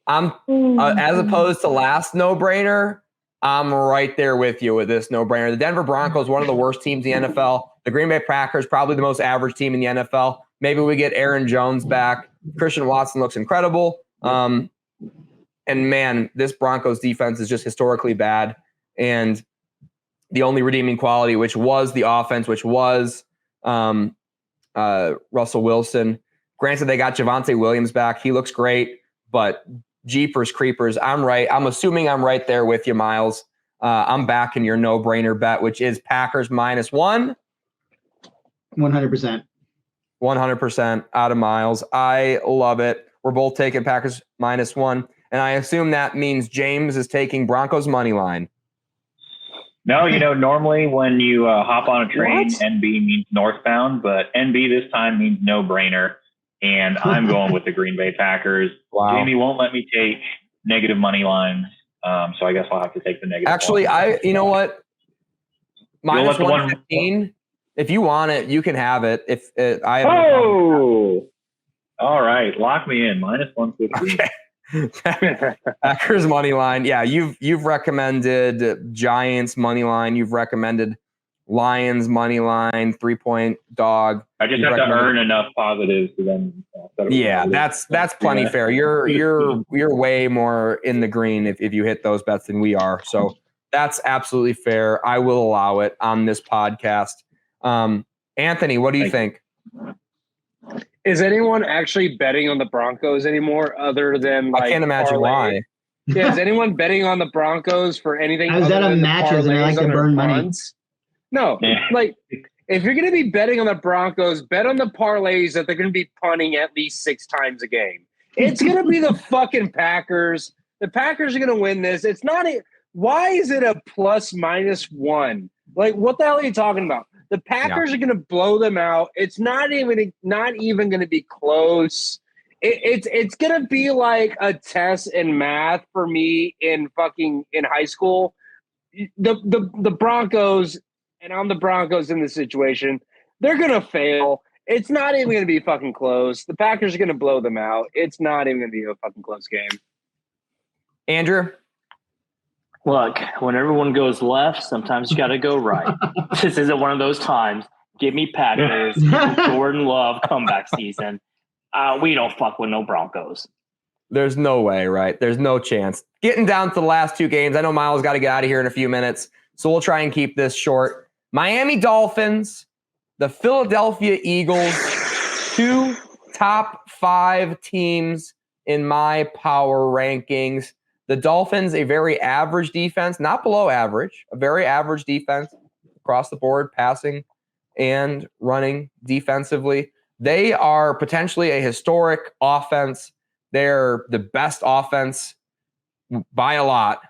I'm as opposed to last no-brainer, I'm right there with you with this no-brainer. The Denver Broncos, one of the worst teams in the NFL. The Green Bay Packers, probably the most average team in the NFL. Maybe we get Aaron Jones back. Christian Watson looks incredible. And man, this Broncos defense is just historically bad. And the only redeeming quality, which was the offense, which was Russell Wilson. Granted, they got Javonte Williams back. He looks great, but jeepers creepers, I'm right. I'm assuming I'm right there with you, Miles. I'm backing your no-brainer bet, which is Packers -1. 100%. 100% out of Miles. I love it. We're both taking Packers -1, and I assume that means James is taking Broncos money line. No, normally when you hop on a train, What? NB means northbound, but NB this time means no-brainer, and I'm going with the Green Bay Packers. Wow. Jamie won't let me take negative money lines, so I guess I'll have to take the negative. Actually, you know what? You'll let the one- -115. If you want it, you can have it. If I have Oh, all right, lock me in -115. Okay. Packers money line. Yeah, you've recommended Giants money line. You've recommended Lions money line, 3-point dog. I just have to earn enough positives to then. Yeah, that's plenty fair. You're way more in the green if you hit those bets than we are. So that's absolutely fair. I will allow it on this podcast. Anthony, what do you think? Is anyone actually betting on the Broncos anymore other than like I can't imagine parlay? why. Yeah, is anyone betting on the Broncos for anything? I was other at a than the matches and I like parlays to on their burn money. punts? No, Yeah. like if you're going to be betting on the Broncos, bet on the parlays that they're going to be punting at least 6 times a game. It's going to be the fucking Packers. The Packers are going to win this. It's not why is it a +/-1? Like, what the hell are you talking about? The Packers are going to blow them out. It's not even going to be close. It's going to be like a test in math for me in high school. The Broncos, and I'm the Broncos in this situation, they're going to fail. It's not even going to be fucking close. The Packers are going to blow them out. It's not even going to be a fucking close game. Andrew? Look, when everyone goes left, sometimes you got to go right. This isn't one of those times. Give me Packers, Jordan Love comeback season. We don't fuck with no Broncos. There's no way, right? There's no chance. Getting down to the last 2 games. I know Miles got to get out of here in a few minutes, so we'll try and keep this short. Miami Dolphins, the Philadelphia Eagles, 2 top 5 teams in my power rankings. The Dolphins, a very average defense, not below average, a very average defense across the board, passing and running defensively. They are potentially a historic offense. They're the best offense by a lot,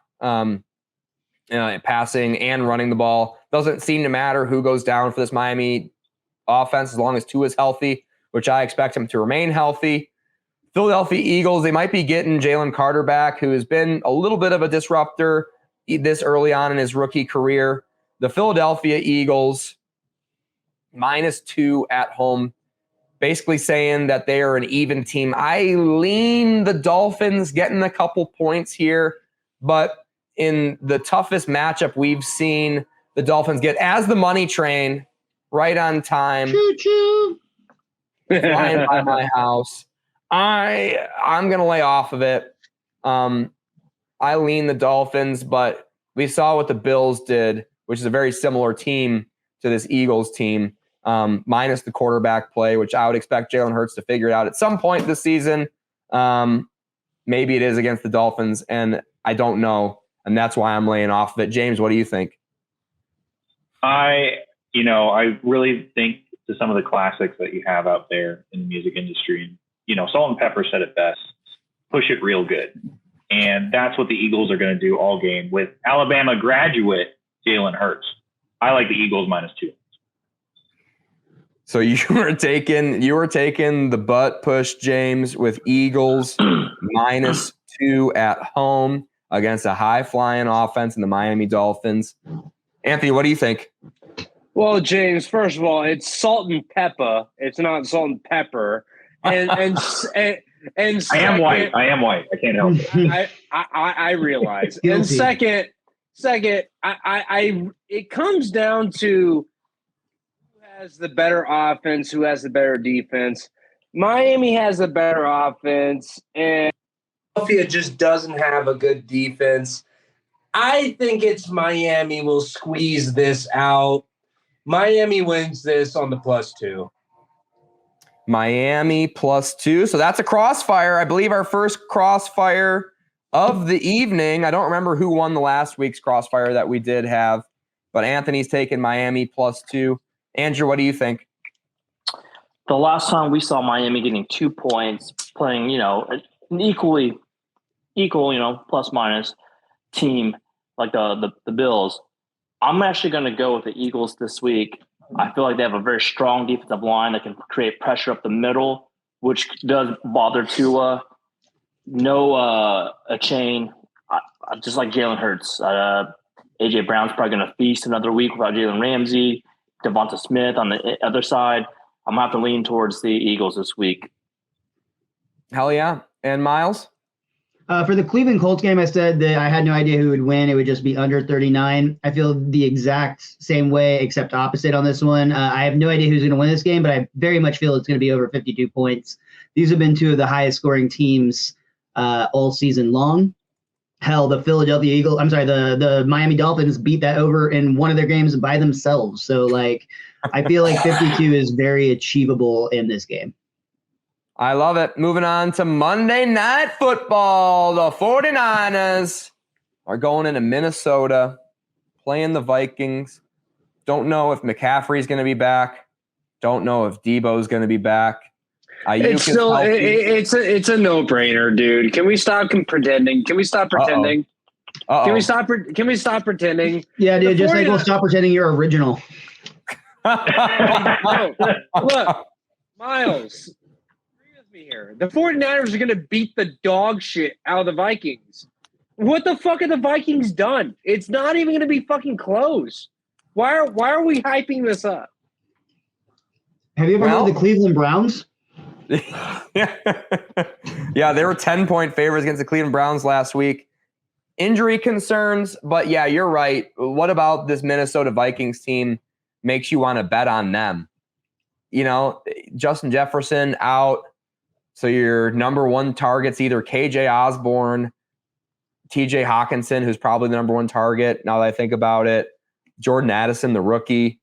passing and running the ball. Doesn't seem to matter who goes down for this Miami offense as long as Tua is healthy, which I expect him to remain healthy. Philadelphia Eagles, they might be getting Jalen Carter back, who has been a little bit of a disruptor this early on in his rookie career. The Philadelphia Eagles, -2 at home, basically saying that they are an even team. I lean the Dolphins getting a couple points here, but in the toughest matchup we've seen the Dolphins get as the money train right on time. Choo-choo. Flying by my house. I'm going to lay off of it. I lean the Dolphins, but we saw what the Bills did, which is a very similar team to this Eagles team, minus the quarterback play, which I would expect Jalen Hurts to figure it out at some point this season. Maybe it is against the Dolphins, and I don't know, and that's why I'm laying off of it. James, what do you think? I really think to some of the classics that you have out there in the music industry, and Salt and Pepper said it best: push it real good. And that's what the Eagles are going to do all game with Alabama graduate Jalen Hurts. I like the Eagles -2. So you were taking the butt push, James, with Eagles -2 at home against a high-flying offense in the Miami Dolphins. Anthony, what do you think? Well, James, first of all, it's salt and pepper. It's not salt and pepper. And I am white. I can't help it. I realize. Guilty. And second, it comes down to who has the better offense, who has the better defense. Miami has the better offense, and Philadelphia just doesn't have a good defense. I think it's Miami will squeeze this out. Miami wins this on the +2. Miami +2. So that's a crossfire. I believe our first crossfire of the evening. I don't remember who won the last week's crossfire that we did have, but Anthony's taking Miami +2. Andrew, what do you think? The last time we saw Miami getting 2 points, playing, an equal, plus minus team like the Bills, I'm actually going to go with the Eagles this week. I feel like they have a very strong defensive line that can create pressure up the middle, which does bother Tua. No a chain, just like Jalen Hurts. A.J. Brown's probably going to feast another week without Jalen Ramsey. Devonta Smith on the other side. I'm going to have to lean towards the Eagles this week. Hell yeah. And Miles? For the Cleveland Colts game, I said that I had no idea who would win. It would just be under 39. I feel the exact same way, except opposite on this one. I have no idea who's going to win this game, but I very much feel it's going to be over 52 points. These have been two of the highest scoring teams all season long. Hell, the Miami Dolphins beat that over in one of their games by themselves. So, I feel like 52 is very achievable in this game. I love it. Moving on to Monday Night Football. The 49ers are going into Minnesota, playing the Vikings. Don't know if McCaffrey's going to be back. Don't know if Debo's going to be back. It's a no-brainer, dude. Can we stop pretending? Can we stop pretending? Can we stop pretending? Yeah, dude. Just we'll stop pretending you're original. No, look, Miles. Me here. The 49ers are going to beat the dog shit out of the Vikings. What the fuck have the Vikings done? It's not even going to be fucking close. Why are we hyping this up? Have you ever heard of the Cleveland Browns? Yeah, they were 10-point favorites against the Cleveland Browns last week. Injury concerns, but yeah, you're right. What about this Minnesota Vikings team makes you want to bet on them? Justin Jefferson out. So your number one target's either KJ Osborne, TJ Hawkinson, who's probably the number one target now that I think about it, Jordan Addison, the rookie.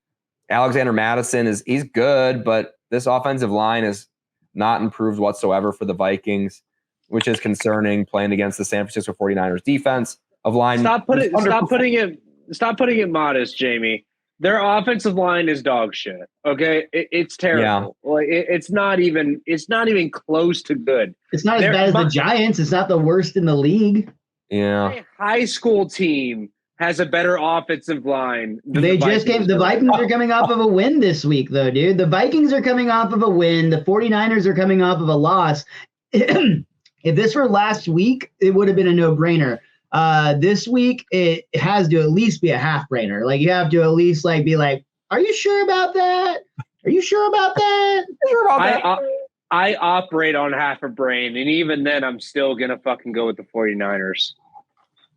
Alexander Madison he's good, but this offensive line is not improved whatsoever for the Vikings, which is concerning playing against the San Francisco 49ers defense of line. Stop putting it modest, Jamie. Their offensive line is dog shit. Okay, it's terrible. Yeah. It's not even close to good. It's not as bad as the Giants. It's not the worst in the league. Yeah, a high school team has a better offensive line. The Vikings are coming off of a win this week, though, dude. The Vikings are coming off of a win. The 49ers are coming off of a loss. If this were last week, it would have been a no-brainer. This week it has to at least be a half-brainer. You have to at least be like, are you sure about that? Are you sure about that? I operate on half a brain, and even then I'm still gonna fucking go with the 49ers.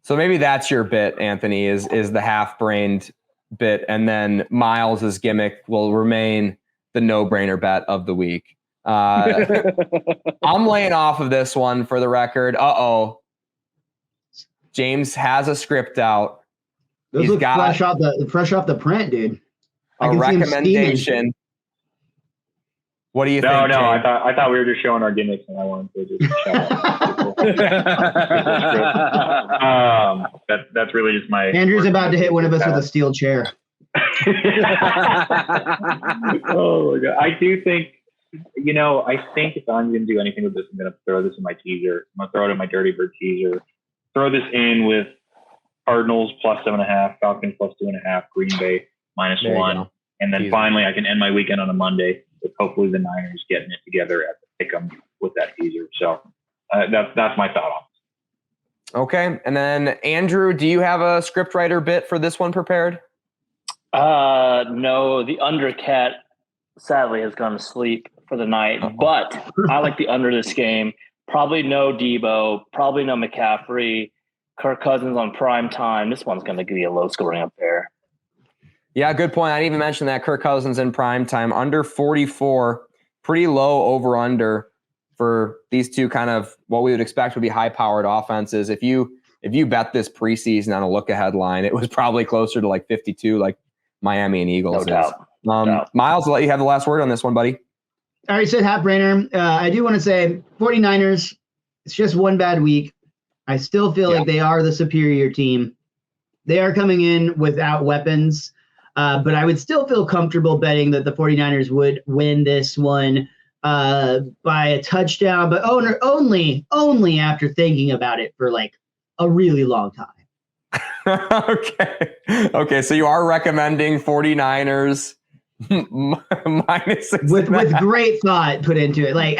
So maybe that's your bit, Anthony, is the half-brained bit, and then Miles's gimmick will remain the no-brainer bet of the week. I'm laying off of this one for the record. James has a script out. Those look fresh off the print, dude. A recommendation. What do you think? No, James? I thought we were just showing our gimmicks, and I wanted to just shout out. That's really just my. Andrew's about to hit one of us with a steel chair. Oh my God! I do think. I think if I'm going to do anything with this, I'm going to throw this in my teaser. I'm going to throw it in my Dirty Bird teaser. Throw this in with Cardinals +7.5, Falcons +2.5, Green Bay -1, And then finally, I can end my weekend on a Monday with hopefully the Niners getting it together at the pick'em with that teaser. So that's my thought on it. Okay. And then, Andrew, do you have a scriptwriter bit for this one prepared? No, the undercat sadly has gone to sleep for the night, but I like the under this game. Probably no Debo, probably no McCaffrey, Kirk Cousins on prime time. This one's going to be a low scoring affair. Yeah, good point. I didn't even mention that Kirk Cousins in prime time, under 44, pretty low over under for these two kind of what we would expect would be high powered offenses. If you bet this preseason on a look ahead line, it was probably closer to like 52, like Miami and Eagles. No doubt. Miles, I'll let you have the last word on this one, buddy. I already said half-brainer. I do want to say 49ers, it's just one bad week. I still feel like they are the superior team. They are coming in without weapons, but I would still feel comfortable betting that the 49ers would win this one by a touchdown, but only after thinking about it for like a really long time. Okay. So you are recommending 49ers minus 6 with great thought put into it, like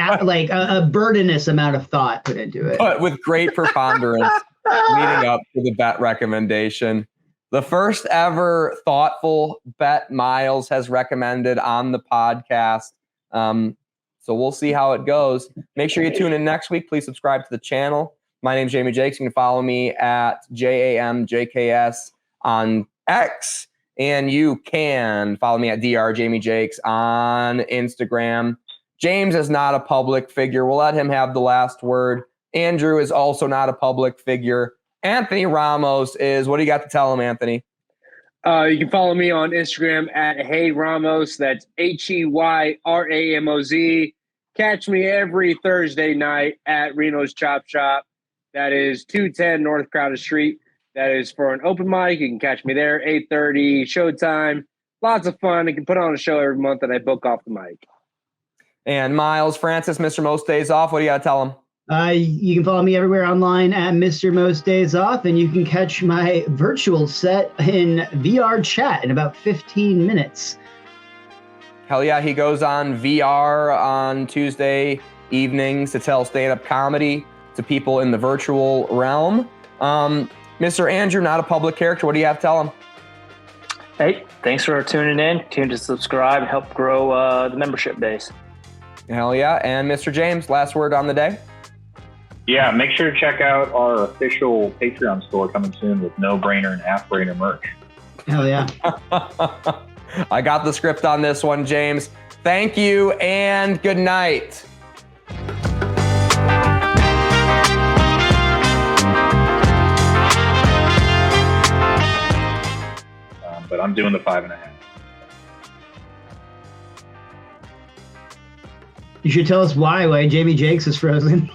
a burdenous amount of thought put into it, but with great preponderance leading up to the bet recommendation. The first ever thoughtful bet Miles has recommended on the podcast. So we'll see how it goes. Make sure you tune in next week. Please subscribe to the channel. My name's Jamie Jakes. You can follow me at JAMJKS on X. And you can follow me at Dr. Jamie Jakes on Instagram. James is not a public figure. We'll let him have the last word. Andrew is also not a public figure. Anthony Ramos is. What do you got to tell him, Anthony? You can follow me on Instagram at Hey Ramos. That's HeyRamoz. Catch me every Thursday night at Reno's Chop Shop. That is 210 North Crowder Street. That is for an open mic. You can catch me there, 8:30, showtime. Lots of fun. I can put on a show every month that I book off the mic. And Miles Francis, Mr. Most Days Off. What do you got to tell him? You can follow me everywhere online at Mr. Most Days Off, and you can catch my virtual set in VR chat in about 15 minutes. Hell yeah, he goes on VR on Tuesday evenings to tell stand-up comedy to people in the virtual realm. Mr. Andrew, not a public character. What do you have to tell him? Hey, thanks for tuning in. Continue to subscribe, help grow the membership base. Hell yeah. And Mr. James, last word on the day? Yeah, make sure to check out our official Patreon store coming soon with no-brainer and half-brainer merch. Hell yeah. I got the script on this one, James. Thank you and good night. But I'm doing the 5.5. You should tell us why Jamie Jakes is frozen.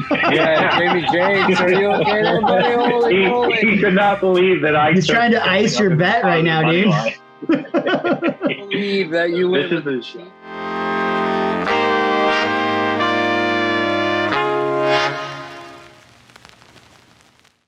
Yeah, Jamie Jakes, are you okay there, buddy? He could not believe that I. He's trying to ice your bet right now, dude. Believe that you win. This is the show.